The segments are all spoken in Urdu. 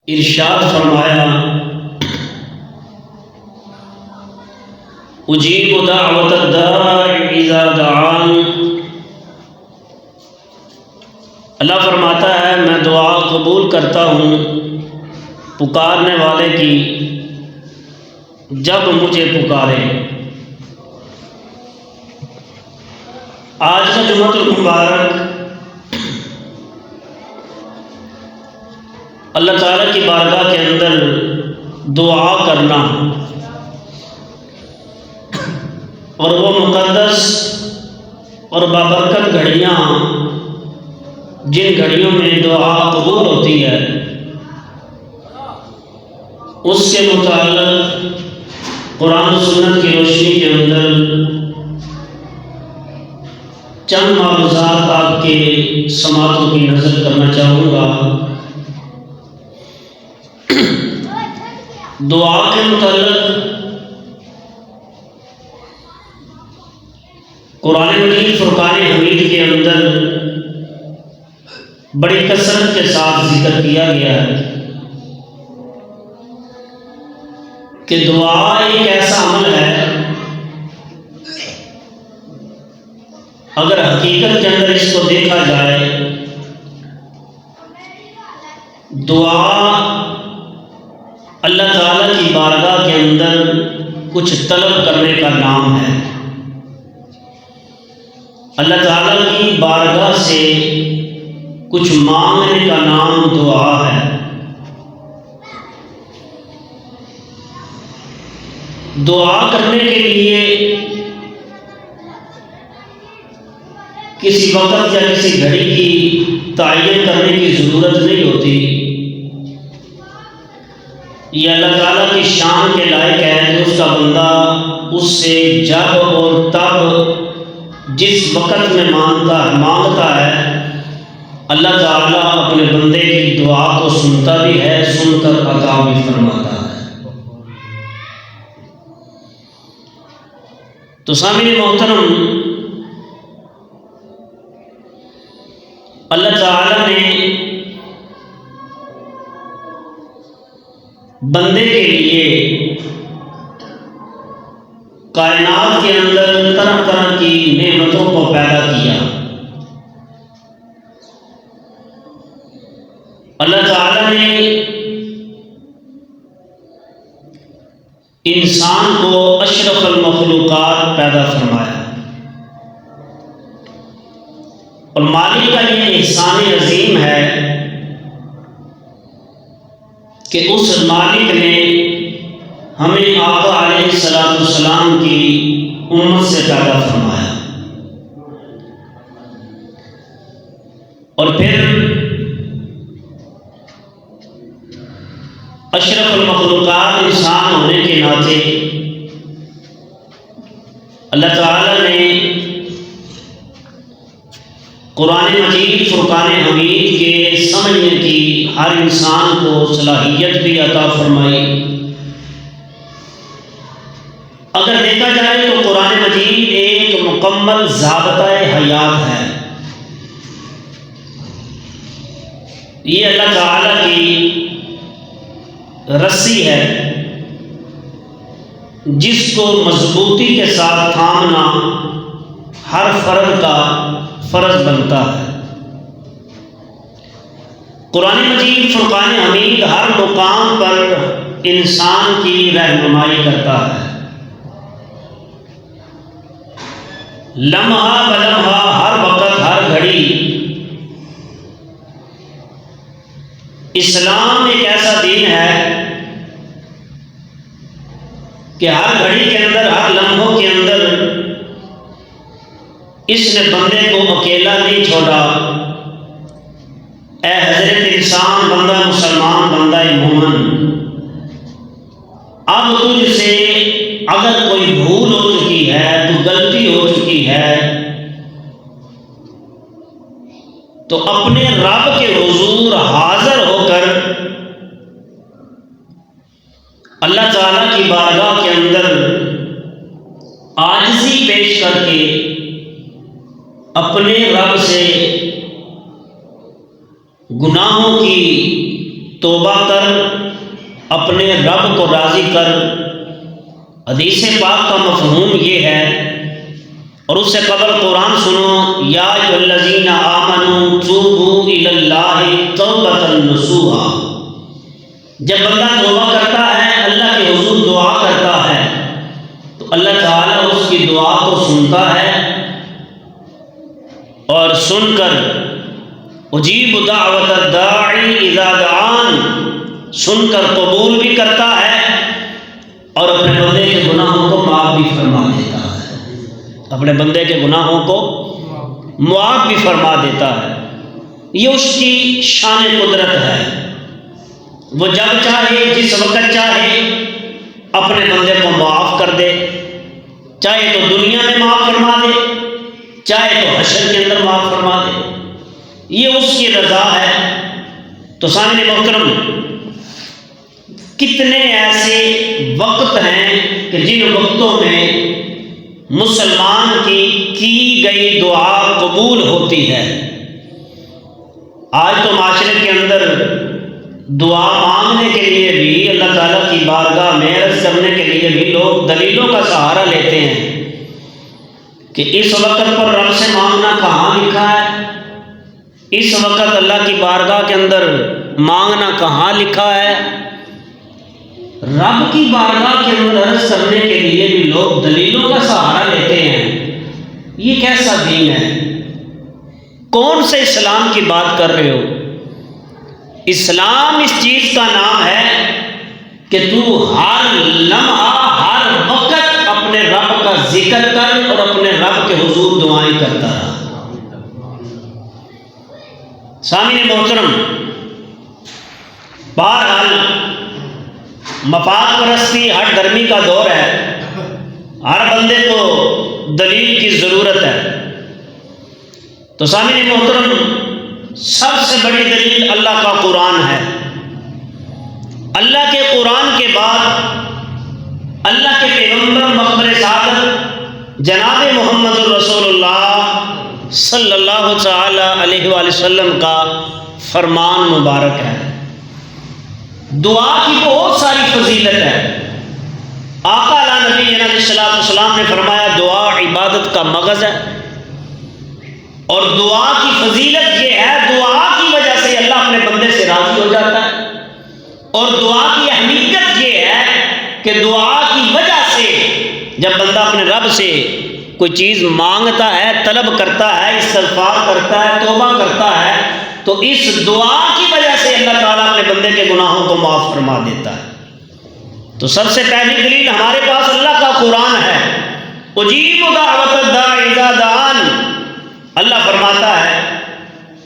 ارشاد فرمایا اجیب دعوت الداع اذا دعان۔ اللہ فرماتا ہے میں دعا قبول کرتا ہوں پکارنے والے کی جب مجھے پکارے۔ آج کا جمعہ المبارک اللہ تعالیٰ کی بارگاہ کے اندر دعا کرنا اور وہ مقدس اور بابرکت گھڑیاں جن گھڑیوں میں دعا قبول ہوتی ہے اس کے متعلق قرآن و سنت کی روشنی کے اندر چند معروضات آپ کے سماعتوں کی نظر کرنا چاہوں گا۔ دعا کے متعلق قرآن مجید فرقان حمید کے اندر بڑی کثرت کے ساتھ ذکر کیا گیا ہے کہ دعا ایک ایسا عمل ہے اگر حقیقت کے اندر اس کو دیکھا جائے دعا اللہ تعالیٰ کی بارگاہ کے اندر کچھ طلب کرنے کا نام ہے۔ اللہ تعالیٰ کی بارگاہ سے کچھ مانگنے کا نام دعا ہے۔ دعا کرنے کے لیے کسی وقت یا کسی گھڑی کی تعین کرنے کی ضرورت نہیں ہوتی۔ یہ اللہ تعالیٰ کی شان کے لائق ہے کہ اس کا بندہ اس سے جب اور تب جس وقت میں مانگتا ہے اللہ تعالیٰ اپنے بندے کی دعا کو سنتا بھی ہے، سن کر عطا بھی فرماتا ہے۔ تو سامعین محترم، اللہ تعالیٰ نے بندے کے لیے کائنات کے اندر طرح طرح کی نعمتوں کو پیدا کیا۔ اللہ تعالیٰ نے انسان کو اشرف المخلوقات پیدا فرمایا اور مالک کا یہ احسان عظیم ہے کہ اس مالک نے ہمیں آقا علیہ السلام کی امت سے پیدا فرمایا اور پھر اشرف المخلوقات انسان ہونے کے ناطے اللہ تعالیٰ نے قرآن مجید فرقان حمید کے سمجھنے کی ہر انسان کو صلاحیت بھی عطا فرمائی۔ اگر دیکھا جائے تو قرآن مجید ایک مکمل ضابطۂ حیات ہے۔ یہ اللہ تعالیٰ کی رسی ہے جس کو مضبوطی کے ساتھ تھامنا ہر فرد کا فرض بنتا ہے۔ قرآن مجید فرقان حمید ہر مقام پر انسان کی رہنمائی کرتا ہے۔ لمحہ بلمحہ ہر وقت ہر گھڑی اسلام ایک ایسا دین ہے کہ ہر گھڑی کے اندر ہر لمحوں کے اندر اس نے بندے کو اکیلا نہیں چھوڑا۔ اے حضرت انسان، بندہ مسلمان، بندہ مومن، اب تجھ سے اگر کوئی بھول ہو چکی ہے، تو غلطی ہو چکی ہے، تو اپنے رب کے حضور حاضر ہو کر اللہ تعالیٰ کی بارگاہ کے اندر عاجزی پیش کر کے اپنے رب سے گناہوں کی توبہ کر، اپنے رب کو راضی کر۔ حدیث پاک کا مفہوم یہ ہے، اور اس سے قبل قرآن سنو، یا ایھا الذین آمنوا توبوا الی اللہ توبۃ نصوحا۔ جب بندہ توبہ کرتا ہے، اللہ کے حضور دعا کرتا ہے، تو اللہ تعالیٰ اس کی دعا کو سنتا ہے، اور سن کر اجیب دعوت الداعی اذا دعان، سن کر قبول بھی کرتا ہے اور اپنے بندے کے گناہوں کو معاف بھی فرما دیتا ہے، اپنے بندے کے گناہوں کو معاف بھی فرما دیتا ہے۔ یہ اس کی شان قدرت ہے، وہ جب چاہے، جس وقت چاہے اپنے بندے کو معاف کر دے، چاہے تو دنیا میں معاف فرما دے، چاہے تو حشر کے اندر معاف فرما دے، یہ اس کی رضا ہے۔ تو سامعین محترم، کتنے ایسے وقت ہیں کہ جن وقتوں میں مسلمان کی گئی دعا قبول ہوتی ہے۔ آج تو معاشرے کے اندر دعا مانگنے کے لیے بھی، اللہ تعالیٰ کی بارگاہ میں عرض کرنے کے لیے بھی لوگ دلیلوں کا سہارا لیتے ہیں کہ اس وقت پر رب سے مانگنا کہاں لکھا ہے، اس وقت اللہ کی بارگاہ کے اندر مانگنا کہاں لکھا ہے۔ رب کی بارگاہ کے اندر عرض کرنے کے لیے بھی لوگ دلیلوں کا سہارا لیتے ہیں۔ یہ کیسا دین ہے؟ کون سے اسلام کی بات کر رہے ہو؟ اسلام اس چیز کا نام ہے کہ تو ہر لمحہ، ہر وقت اپنے رب کا ذکر کر اور اپنے رب کے حضور دعائیں کرتا رہا۔ سامعین محترم، بہرحال مفاد پرستی ہر دھرمی کا دور ہے، ہر بندے کو دلیل کی ضرورت ہے۔ تو سامعین محترم، سب سے بڑی دلیل اللہ کا قرآن ہے۔ اللہ کے قرآن کے بعد اللہ کے پیغمبر مخبر سعادت جناب محمد الرسول اللہ صلی اللہ تعالی علیہ وآلہ وسلم کا فرمان مبارک ہے۔ دعا کی بہت ساری فضیلت ہے۔ آقا علیہ نبی علیہ السلام نے فرمایا دعا عبادت کا مغز ہے، اور دعا کی فضیلت یہ ہے، دعا کی وجہ سے اللہ اپنے بندے سے راضی ہو جاتا ہے، اور دعا کی اہمیت یہ ہے کہ دعا کی وجہ سے جب بندہ اپنے رب سے کوئی چیز مانگتا ہے، طلب کرتا ہے، استغفار کرتا ہے، توبہ کرتا ہے، تو اس دعا کی وجہ سے اللہ تعالیٰ اپنے بندے کے گناہوں کو معاف فرما دیتا ہے۔ تو سب سے پہلی دلیل ہمارے پاس اللہ کا قرآن ہے۔ اجیب دعوت الداعی اذا دعان، اللہ فرماتا ہے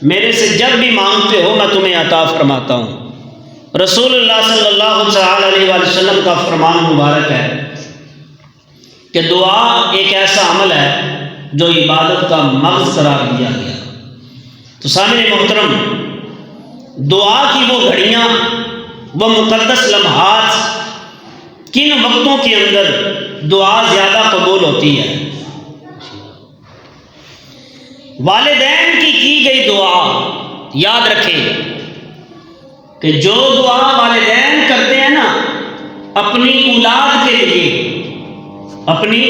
میرے سے جب بھی مانگتے ہو میں تمہیں عطا فرماتا ہوں۔ رسول اللہ صلی اللہ تعالی علیہ وآلہ وسلم کا فرمان مبارک ہے کہ دعا ایک ایسا عمل ہے جو عبادت کا مغز قرار دیا گیا۔ تو سامعین محترم، دعا کی وہ گھڑیاں، وہ مقدس لمحات، کن وقتوں کے اندر دعا زیادہ قبول ہوتی ہے؟ والدین کی گئی دعا، یاد رکھیں کہ جو دعا والدین کرتے ہیں نا اپنی اولاد کے لیے، اپنی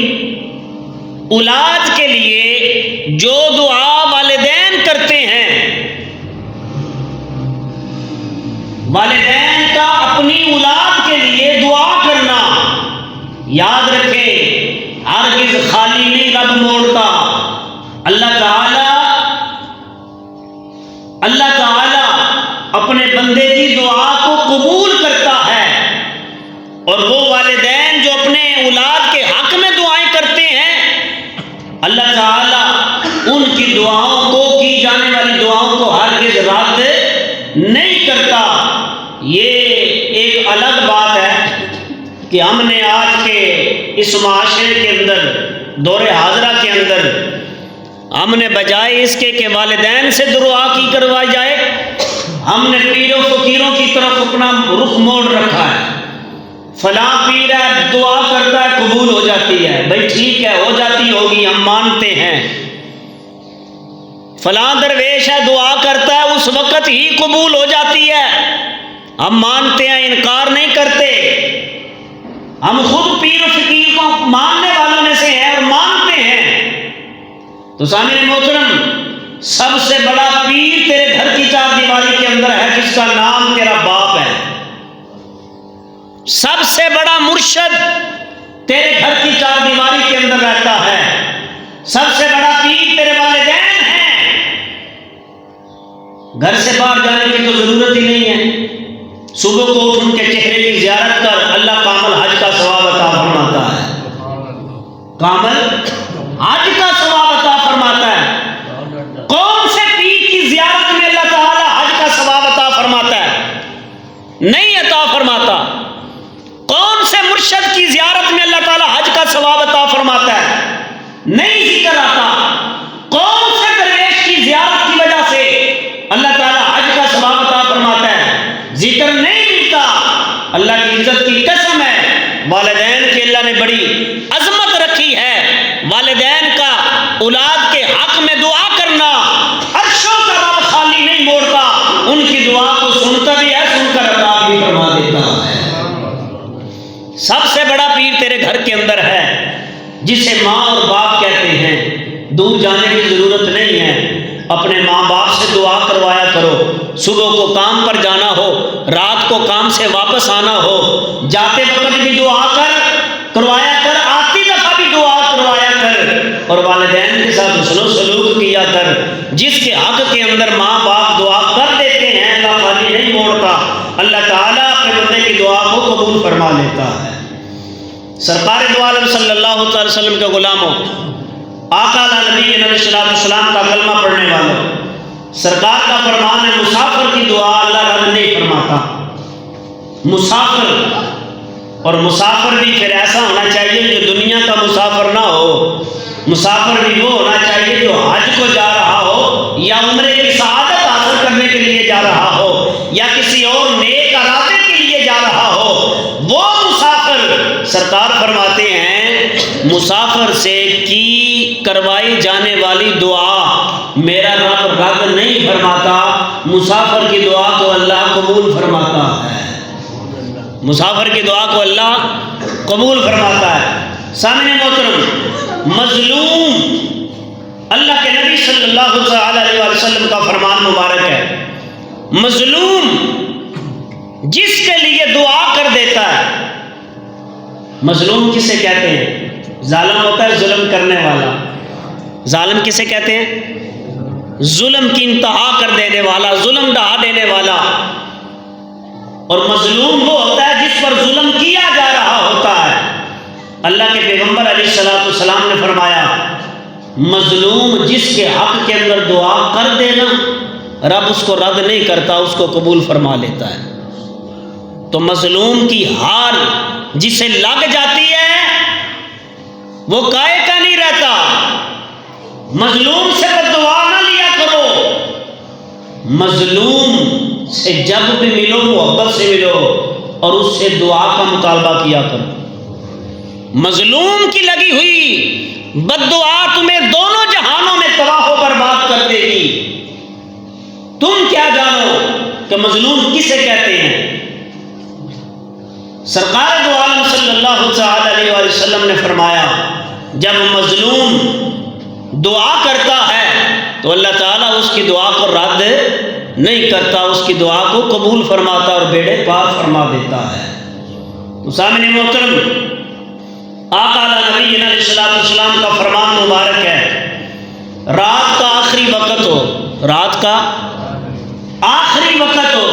اولاد کے لیے جو دعا والدین کرتے ہیں، والدین کا اپنی اولاد کے لیے دعا کرنا، یاد رکھیں ہرگز خالی نہیں رب موڑتا۔ اللہ تعالی اپنے بندے کی دعا کو قبول کرتا ہے، اور وہ والدین جو اپنے اولاد کے حق میں دعائیں کرتے ہیں، اللہ تعالی ان کی دعاؤں کو، کی جانے والی دعاؤں کو ہرگز رد نہیں کرتا۔ یہ ایک الگ بات ہے کہ ہم نے آج کے اس معاشرے کے اندر، دور حاضرہ کے اندر، ہم نے بجائے اس کے کہ والدین سے دعا کی کروائی جائے، ہم نے پیروں فقیروں کی طرف اپنا رخ موڑ رکھا ہے۔ فلاں پیر ہے، دعا کرتا ہے، قبول ہو جاتی ہے، بھائی ٹھیک ہے، ہو جاتی ہوگی، ہم مانتے ہیں۔ فلاں درویش ہے، دعا کرتا ہے، اس وقت ہی قبول ہو جاتی ہے۔ ہم مانتے ہیں، انکار نہیں کرتے، ہم خود پیر و فقیر کو ماننے والوں میں سے ہیں اور مانتے ہیں۔ تو سامعین محترم، سب سے بڑا پیر تیرے گھر کی چار دیواری کے اندر ہے جس کا نام تیرا باپ ہے۔ سب سے بڑا مرشد تیرے گھر کی چار دیواری کے اندر رہتا ہے۔ سب سے بڑا پیر تیرے والدین ہیں۔ گھر سے باہر جانے کی تو ضرورت ہی نہیں ہے، صبح کو اٹھ ان کے چہرے کی زیارت کر، اللہ کامل حج کا ثواب عطا فرماتا ہے، کامل حج کا ثواب عطا فرماتا ہے۔ کون سے پیر کی زیارت میں اللہ تعالی حج کا ثواب عطا فرماتا ہے؟ نہیں عطا فرماتا۔ کون سے مرشد کی زیارت میں اللہ تعالی حج کا ثواب عطا فرماتا ہے؟ نہیں ذکر آتا۔ کون سے درویش کی زیارت کی وجہ سے اللہ تعالی حج کا ثواب عطا فرماتا ہے؟ ذکر نہیں ملتا۔ اللہ کی عزت کی قسم ہے، والدین کی اللہ نے بڑی عظمت رکھی ہے۔ والدین کا اولاد کے حق میں دعا کرنا، عرشوں کا رب خالی نہیں موڑتا، ان کی دعا کو سنتا بھی ہے، سن کر عطا بھی فرما دیتا ہے۔ سب سے بڑا پیر تیرے گھر کے اندر ہے جسے ماں اور باپ کہتے ہیں۔ دور جانے کی ضرورت نہیں ہے، اپنے ماں باپ سے دعا کروایا کرو۔ صبح کو کام پر جانا ہو، رات کو کام سے واپس آنا ہو، جاتے وقت بھی دعا کروایا کر، آتی دفعہ بھی دعا کروایا کر، اور والدین کے ساتھ حسن و سلوک کیا کر۔ جس کے حق کے اندر ماں باپ دعا کر دیتے ہیں، اللہ خالی نہیں موڑتا، اللہ تعالیٰ اپنے بندے کی دعا کو قبول فرما لیتا ہے۔ سرکار دو عالم صلی اللہ علیہ وسلم کے غلاموں، آقا نبی علیہ السلام کا کلمہ پڑھنے والوں، سرکار کا فرمان ہے مسافر کی دعا اللہ رد نہیں فرماتا۔ مسافر، اور مسافر بھی پھر ایسا ہونا چاہیے جو دنیا کا مسافر نہ ہو، مسافر بھی وہ ہونا چاہیے جو حج کو جا رہا ہو یا عمرے کی سعادت حاصل کرنے کے لیے جا رہا ہو یا کسی اور نیک ارادے کے لیے جا رہا ہو، وہ مسافر۔ سرکار فرماتے ہیں مسافر سے کی کروائی جانے والی دعا میرا رب رد نہیں فرماتا، مسافر کی دعا کو اللہ قبول فرماتا ہے، مسافر کی دعا کو اللہ قبول فرماتا ہے۔ سامعین محترم، مظلوم، اللہ کے نبی صلی اللہ علیہ وسلم کا فرمان مبارک ہے، مظلوم جس کے لیے دعا کر دیتا ہے۔ مظلوم کسے کہتے ہیں؟ ظالم ہوتا ہے ظلم کرنے والا۔ ظالم کسے کہتے ہیں؟ ظلم کی انتہا کر دینے والا، ظلم ڈھا دینے والا۔ اور مظلوم وہ ہوتا ہے جس پر ظلم کیا جا رہا ہوتا ہے۔ اللہ کے پیغمبر علیہ السلام نے فرمایا مظلوم جس کے حق کے اندر دعا کر دینا، رب اس کو رد نہیں کرتا، اس کو قبول فرما لیتا ہے۔ تو مظلوم کی ہار جسے لگ جاتی ہے وہ کائے کا نہیں رہتا۔ مظلوم سے دعا نہ لیا کرو، مظلوم سے جب بھی ملو محبت سے ملو اور اس سے دعا کا مطالبہ کیا کرو۔ مظلوم کی لگی ہوئی بد دعا تمہیں دونوں جہانوں میں تباہ و برباد کر دے گی۔ تم کیا جانو کہ مظلوم کسے کہتے ہیں؟ سرکار دو عالم صلی اللہ علیہ وسلم نے فرمایا جب مظلوم دعا کرتا ہے تو اللہ تعالیٰ اس کی دعا کو رد نہیں کرتا، اس کی دعا کو قبول فرماتا اور بیڑے پار فرما دیتا ہے۔ تو سامعین محترم، آقا نبی علیہ السلام کا فرمان مبارک ہے رات کا آخری وقت ہو، رات کا آخری وقت ہو،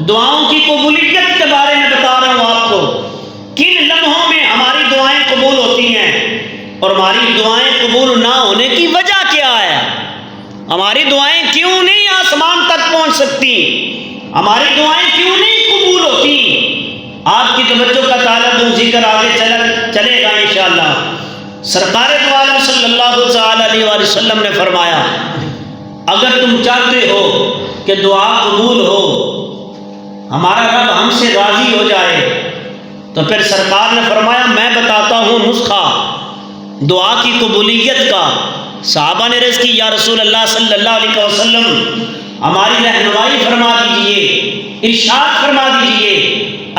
دعاؤں کی قبولیت کے بارے میں بتا رہا ہوں آپ کو، کن لمحوں میں ہماری دعائیں قبول ہوتی ہیں اور ہماری دعائیں قبول نہ ہونے کی وجہ کیا ہے؟ ہماری دعائیں کیوں نہیں آسمان تک پہنچ سکتی؟ ہماری دعائیں کیوں نہیں قبول ہوتی؟ آپ کی توجہ کا طالب ذکر آگے چلے گا انشاءاللہ۔ سرکار دو عالم صلی اللہ علیہ وسلم نے فرمایا اگر تم چاہتے ہو کہ دعا قبول ہو، ہمارا رب ہم سے راضی ہو جائے، تو پھر سرکار نے فرمایا میں بتاتا ہوں نسخہ دعا کی قبولیت کا۔ صحابہ نے عرض کی یا رسول اللہ صلی اللہ علیہ وسلم ہماری رہنمائی فرما دیجئے، ارشاد فرما دیجئے۔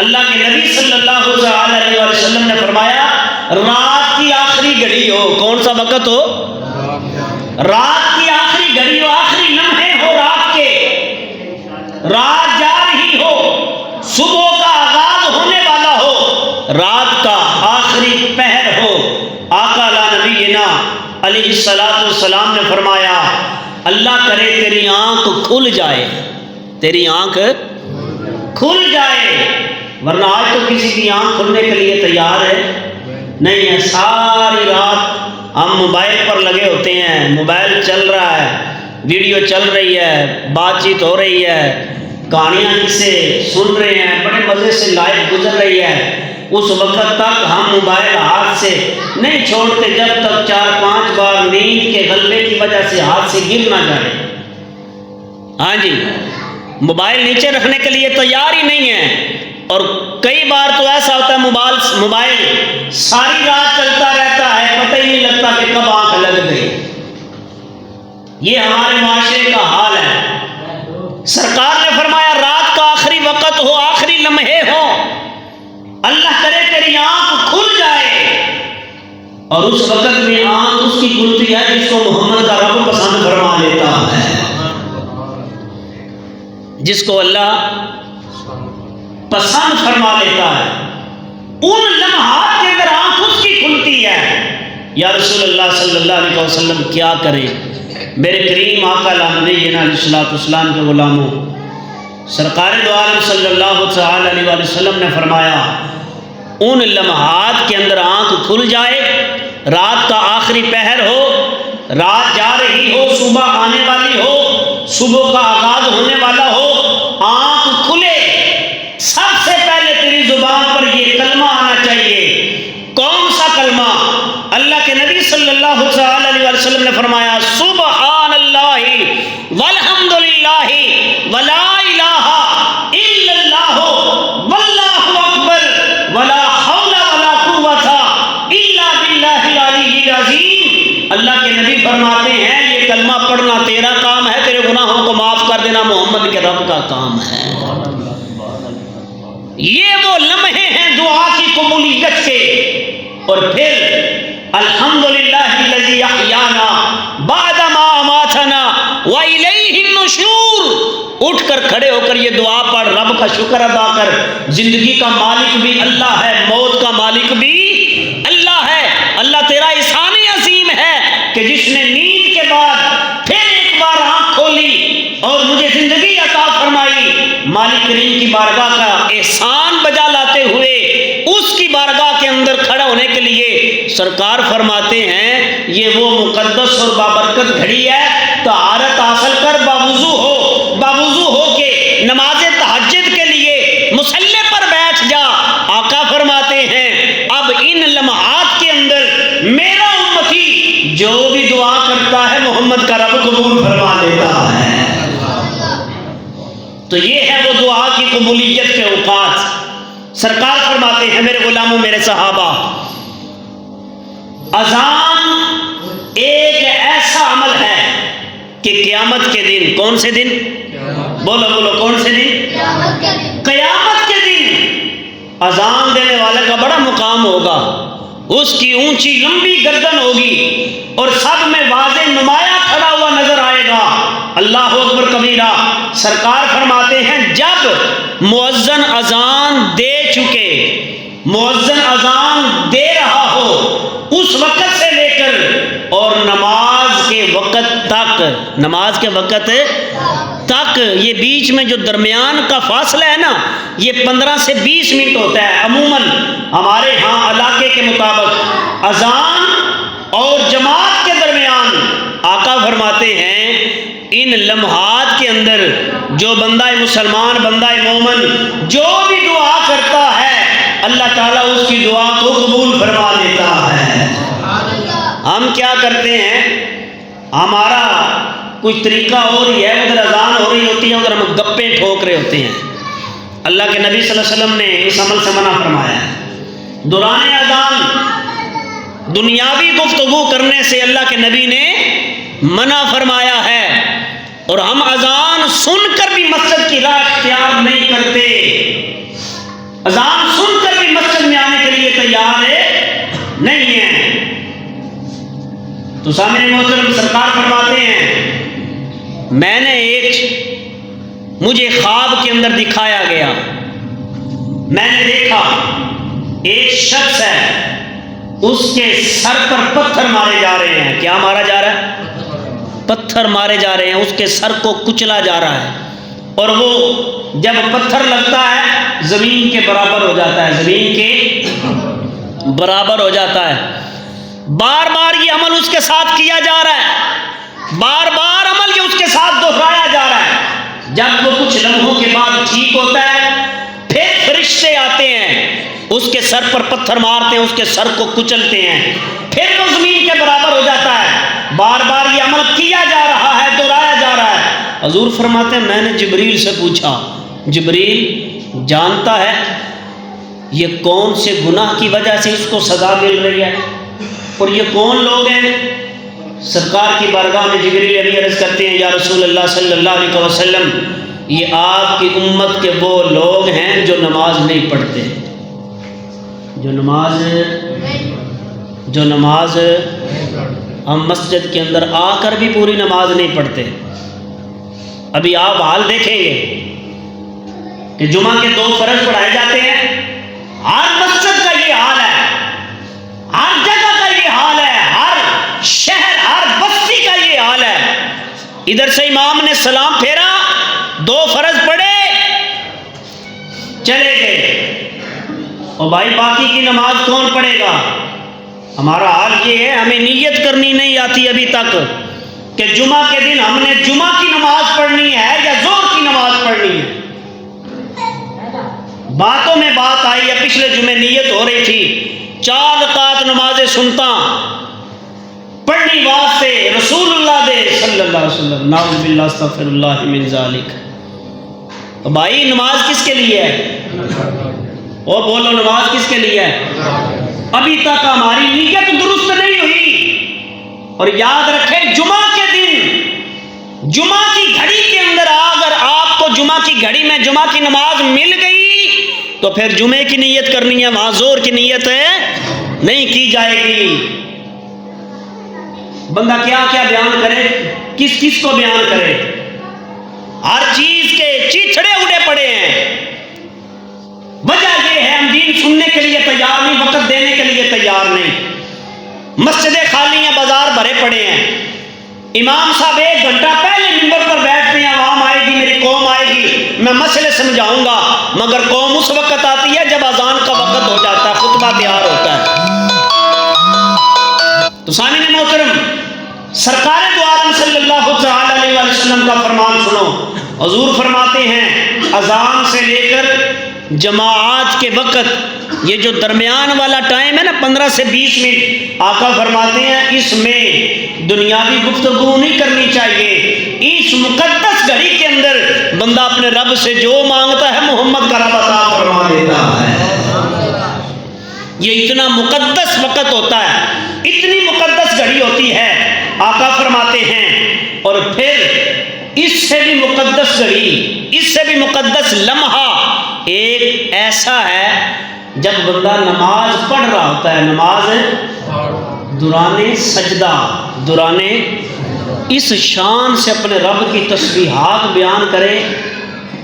اللہ کے نبی صلی اللہ علیہ وسلم نے فرمایا رات کی آخری گھڑی ہو، کون سا وقت ہو؟ رات کی آخری گھڑی ہو، آخری لمحے ہو رات کے، رات جا رہی ہو، صبح کا آغاز ہونے والا ہو، رات کا آخری پہر ہو، آقا لا نبینا علیہ السلام نے فرمایا اللہ کرے تیری آنکھ کھل جائے، تیری آنکھ کھل جائے، ورنہ آج تو کسی کی آنکھ کھلنے کے لیے تیار ہے نہیں ہے۔ ساری رات ہم موبائل پر لگے ہوتے ہیں، موبائل چل رہا ہے، ویڈیو چل رہی ہے، بات چیت ہو رہی ہے، کہانیاں کسے سن رہے ہیں، بڑے مزے سے لائف گزر رہی ہے۔ اس وقت تک ہم موبائل ہاتھ سے نہیں چھوڑتے جب تک 4-5 بار نیند کے غلبے کی وجہ سے ہاتھ سے گر نہ جائے۔ ہاں جی، موبائل نیچے رکھنے کے لیے تیار ہی نہیں ہے، اور کئی بار تو ایسا ہوتا ہے موبائل ساری رات چلتا رہتا ہے، پتہ ہی نہیں لگتا کہ کب آنکھ لگ گئی۔ یہ ہمارے معاشرے کا حال ہے۔ سرکار نے فرمایا رات کا آخری وقت ہو، آخری لمحے ہو، اللہ کرے تیری آنکھ کھل جائے، اور اس وقت میں آنکھ اس کی کھلتی ہے جس کو محمد کا رب پسند فرما لیتا ہے، جس کو اللہ پسند فرما لیتا ہے، ان لمحات کے اندر آنکھ اس کی کھلتی ہے۔ یا رسول اللہ صلی اللہ علیہ وسلم کیا کریں؟ میرے کریم آقا لا نبینا علیہ السلام کے غلاموں، سرکار دو عالم صلی اللہ تعالی علیہ وسلم نے فرمایا ان لمحات کے اندر آنکھ کھل جائے، رات کا آخری پہر ہو، رات جا رہی ہو، صبح آنے والی ہو، صبح کا آغاز ہونے والا ہو، آنکھ کھلے، سب سے پہلے تیری زبان پر یہ کلمہ آنا چاہیے۔ کون سا کلمہ؟ اللہ کے نبی صلی اللہ علیہ وسلم نے فرمایا سبحان اللہ والحمد للہ ولا الہ الا اللہ واللہ اکبر ولا حول ولا قوت الا باللہ العلی العظیم۔ اللہ کے نبی فرماتے ہیں یہ کلمہ پڑھنا تیرا کام ہے، تیرے گناہوں کو معاف کر دینا محمد کے رب کا کام ہے۔ یہ وہ لمحے ہیں دعا کی قبولیت کے۔ اور پھر الحمدللہ الذی احیانا بعد ما اماتنا والیہ النشور، اٹھ کر کھڑے ہو کر یہ دعا پڑھ، رب کا شکر ادا کر، زندگی کا مالک بھی اللہ ہے، موت کا مالک بھی اللہ ہے۔ اللہ تیرا احسان عظیم ہے کہ جس نے نیند کے بعد پھر ایک بار آنکھ کھولی اور مجھے زندگی عطا فرمائی۔ مالک کریم کی بارگاہ کا احسان بجا لاتے ہوئے اس کی بارگاہ کے اندر کھڑا ہونے کے لیے سرکار فرماتے ہیں یہ وہ مقدس اور بابرکت گھڑی ہے، طہارت حاصل کر باوضو ہو کے نماز تہجد کے لیے مصلی پر بیٹھ جا۔ آقا فرماتے ہیں اب ان لمحات کے اندر میرا امتی جو بھی دعا کرتا ہے محمد کا رب قبول فرما لیتا ہے۔ تو یہ ہے وہ دعا کی قبولیت کے اوقات۔ سرکار فرماتے ہیں میرے غلاموں، میرے صحابہ، اذان ایک ایسا عمل ہے کہ قیامت کے دن، کون سے دن؟ بولو بولو، کون سے دن؟ قیامت کے دن اذان دینے والے کا بڑا مقام ہوگا، اس کی اونچی لمبی گردن ہوگی اور سب میں واضح نمایاں کھڑا ہوا نظر آئے گا۔ اللہ اکبر کبیرہ۔ سرکار فرماتے ہیں جب مؤذن اذان دے چکے، مؤذن اذان دے رہا ہو اس وقت سے لے کر اور نماز کے وقت تک، نماز کے وقت تک، یہ بیچ میں جو درمیان کا فاصلہ ہے نا، یہ 15 سے 20 منٹ ہوتا ہے عموماً ہمارے ہاں علاقے کے مطابق۔ اذان اور جماعت کے درمیان آقا فرماتے ہیں ان لمحات کے اندر جو بندہ مسلمان، بندہ مومن جو بھی دعا کرتا ہے اللہ تعالیٰ اس کی دعا کو قبول فرما لیتا ہے۔ ہم کیا کرتے ہیں، ہمارا کوئی طریقہ اور ہی ہے، ادھر اذان ہو رہی ہوتی ہے ادھر ہم گپیں ٹھوک رہے ہوتے ہیں۔ اللہ کے نبی صلی اللہ علیہ وسلم نے اس عمل سے منع فرمایا ہے۔ دوران اذان دنیاوی گفتگو کرنے سے اللہ کے نبی نے منع فرمایا ہے، اور ہم اذان سن کر بھی مسجد کی راہ اختیار نہیں کرتے، اذان سن کر بھی مسجد میں آنے کے لیے تیار نہیں ہیں۔ تو سامعین محترم، سرکار فرماتے ہیں میں نے مجھے خواب کے اندر دکھایا گیا، میں نے دیکھا ایک شخص ہے، اس کے سر پر پتھر مارے جا رہے ہیں۔ کیا مارا جا رہا ہے؟ پتھر مارے جا رہے ہیں، اس کے سر کو کچلا جا رہا ہے، اور وہ جب پتھر لگتا ہے زمین کے برابر ہو جاتا ہے، زمین کے برابر ہو جاتا ہے۔ بار بار یہ عمل اس کے ساتھ کیا جا رہا ہے، بار بار عمل یہ اس کے ساتھ دہرایا جا رہا ہے۔ جب وہ کچھ لمحوں کے بعد ٹھیک ہوتا ہے، پھر فرشتے آتے ہیں، اس کے سر پر پتھر مارتے ہیں، اس کے سر کو کچلتے ہیں، پھر وہ زمین کے برابر ہو جاتا ہے۔ بار بار یہ عمل کیا جا رہا ہے، دہرایا جا رہا ہے۔ حضور فرماتے ہیں میں نے جبریل سے پوچھا، جبریل جانتا ہے یہ کون سے گناہ کی وجہ سے اس کو سزا مل رہی ہے، اور یہ کون لوگ ہیں؟ سرکار کی بارگاہ میں جبریل امین عرض کرتے ہیں یا رسول اللہ صلی اللہ علیہ وسلم، یہ آپ کی امت کے وہ لوگ ہیں جو نماز نہیں پڑھتے، جو نماز ہم مسجد کے اندر آ کر بھی پوری نماز نہیں پڑھتے۔ ابھی آپ حال دیکھیں گے کہ جمعہ کے 2 فرض پڑھائے جاتے ہیں، ہر مسجد کا یہ حال ہے، ہر جگہ کا یہ حال ہے، ہر شہر ہر بستی کا یہ حال ہے۔ ادھر سے امام نے سلام پھیرا، 2 فرض پڑھے، چلے گئے، اور بھائی باقی کی نماز کون پڑھے گا؟ ہمارا حال یہ ہے، ہمیں نیت کرنی نہیں آتی ابھی تک کہ جمعہ کے دن ہم نے جمعہ کی نماز پڑھنی ہے یا ظہر کی نماز پڑھنی ہے۔ باتوں میں بات آئی ہے، پچھلے جمعے نیت ہو رہی تھی 4 رکعت نماز سنتا پڑھنی واسطے رسول اللہ دے صلی اللہ علیہ وسلم، نعوذ باللہ استغفر اللہ من ذالک۔ تو بھائی نماز کس کے لیے ہے؟ وہ بولو نماز کس کے لیے ہے؟ ابھی تک ہماری نیت درست نہیں ہوئی۔ اور یاد رکھیں جمعہ کے دن، جمعہ کی گھڑی کے اندر اگر آپ کو جمعہ کی گھڑی میں جمعہ کی نماز مل گئی تو پھر جمعے کی نیت کرنی ہے، وہاں زور کی نیت نہیں کی جائے گی۔ بندہ کیا کیا بیان کرے، کس کس کو بیان کرے، ہر چیز کے چیچڑے اڑے پڑے ہیں۔ وجہ یہ ہے ہم دین سننے کے لیے تیار نہیں، وقت دینے کے لیے تیار نہیں۔ مسجدیں خالی ہیں، بازار بھرے پڑے ہیں، امام صاحب 1 گھنٹہ پہلے ممبر پر بیٹھتے ہیں، عوام آئے گی، میری قوم آئے گی، میں مسئلے سمجھاؤں گا، مگر قوم اس وقت آتی ہے جب اذان کا وقت ہو جاتا ہے، خطبہ تیار ہوتا ہے۔ تو سامعین محترم، سرکار دو عالم صلی اللہ علیہ وسلم کا فرمان سنو۔ حضور فرماتے ہیں اذان سے لے کر جماعت کے وقت یہ جو درمیان والا ٹائم ہے نا 15 سے 20 منٹ، آقا فرماتے ہیں اس میں دنیاوی گفتگو نہیں کرنی چاہیے۔ اس مقدس گھڑی کے اندر بندہ اپنے رب سے جو مانگتا ہے محمد کا رب عطا فرما دیتا ہے۔ یہ اتنا مقدس وقت ہوتا ہے، اتنی مقدس گھڑی ہوتی ہے، آقا فرماتے ہیں۔ اور پھر اس سے بھی مقدس گھڑی، اس سے بھی مقدس لمحہ ایک ایسا ہے جب بندہ نماز پڑھ رہا ہوتا ہے، نماز دوران سجدہ، دوران اس شان سے اپنے رب کی تسبیحات بیان کرے،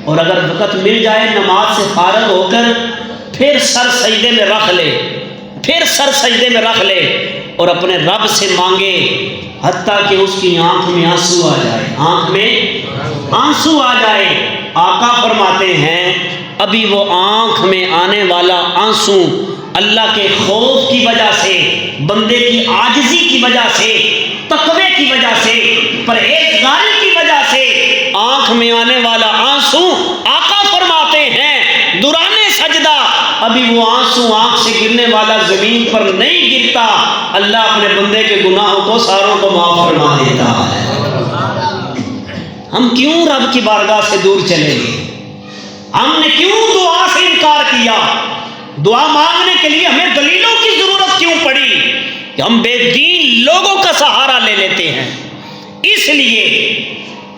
اور اگر وقت مل جائے نماز سے فارغ ہو کر پھر سر سجدے میں رکھ لے، پھر سر سجدے میں رکھ لے اور اپنے رب سے مانگے، حتیٰ کہ اس کی آنکھ میں آنسو آ جائے، آنکھ میں آنسو آ جائے۔ آقا فرماتے ہیں ابھی وہ آنکھ میں آنے والا آنسو اللہ کے خوف کی وجہ سے، بندے کی عاجزی کی وجہ سے، تقوی کی وجہ سے، پرہیزگاری کی وجہ سے آنکھ میں آنے والا آنسو، آقا فرماتے ہیں دوران سجدہ ابھی وہ آنسو آنکھ سے گرنے والا زمین پر نہیں گرتا، اللہ اپنے بندے کے گناہوں کو ساروں کو معاف فرما دیتا ہے۔ ہم کیوں رب کی بارگاہ سے دور چلے گئے؟ ہم نے کیوں دعا سے انکار کیا؟ دعا مانگنے کے لیے ہمیں دلیلوں کی ضرورت کیوں پڑی کہ ہم بے دین لوگوں کا سہارا لے لیتے ہیں؟ اس لیے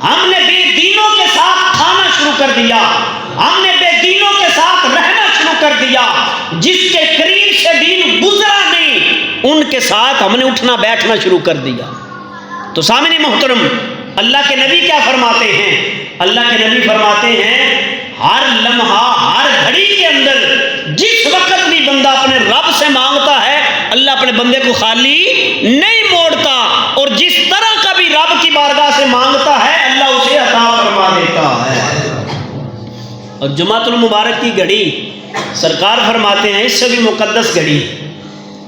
ہم نے بے دینوں کے ساتھ کھانا شروع کر دیا، ہم نے بے دینوں کے ساتھ رہنا شروع کر دیا، جس کے قریب سے دین گزرا نہیں ان کے ساتھ ہم نے اٹھنا بیٹھنا شروع کر دیا۔ تو سامعین محترم، اللہ کے نبی کیا فرماتے ہیں؟ اللہ کے نبی فرماتے ہیں ہر لمحہ ہر گھڑی کے اندر جس وقت بھی بندہ اپنے رب سے مانگتا ہے اللہ اپنے بندے کو خالی نہیں موڑتا، اور جس طرح کا بھی رب کی بارگاہ سے مانگتا ہے اللہ اسے عطا فرما دیتا ہے۔ اور جمعۃ المبارک کی گھڑی سرکار فرماتے ہیں اس سے بھی مقدس گھڑی،